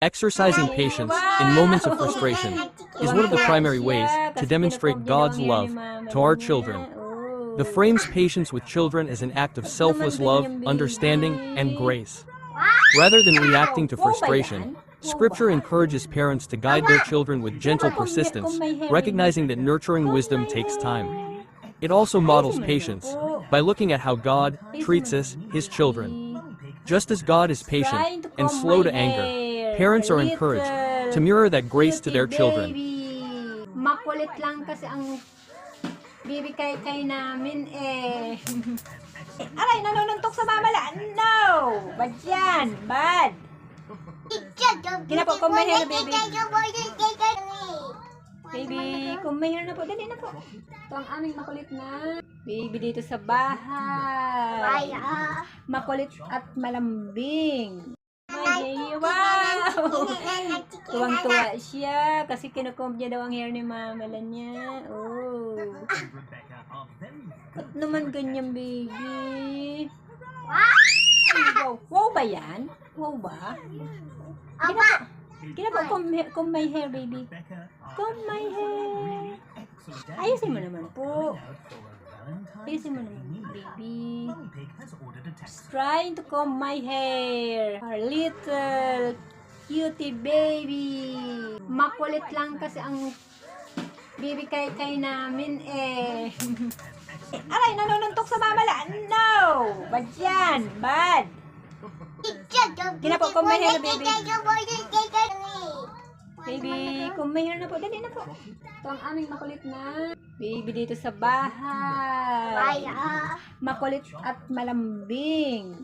Exercising patience in moments of frustration is one of the primary ways to demonstrate God's love to our children. The frames patience with children as an act of selfless love, understanding, and grace. Rather than reacting to frustration, Scripture encourages parents to guide their children with gentle persistence, recognizing that nurturing wisdom takes time. It also models patience by looking at how God treats us, His children. Just as God is patient and slow to anger, parents are encouraged to mirror that grace to their children. Makulit lang kasi ang baby kay namin eh. Aray, nanununtok sa mamala. No! Bad yan. Bad. Ginapo, come my hair, baby. Baby, come my hair na po. Dali na po. Ito ang aming makulit na baby dito sa bahay. Makulit at malambing. Ay, wow! Tuwang-tuwa siya kasi kinukomb niya daw ang hair ni mamala niya. Oh. Ba't naman ganyan, baby? Wow. Wow ba yan? Wow ba? Ginapa, comb my hair, baby. Comb my hair. Ayusin mo naman po. Ayusin mo naman, baby. Just trying to comb my hair. Our little cutie baby. Makulit lang kasi ang baby kay namin eh. Aray, nanununtok sa mamala. No! Bad yan. Bad. Ginapo, comb my hair, baby. Baby, comb my hair na po. Dali na po. Ito ang aming makulit na baby dito sa bahay. Makulit at malambing.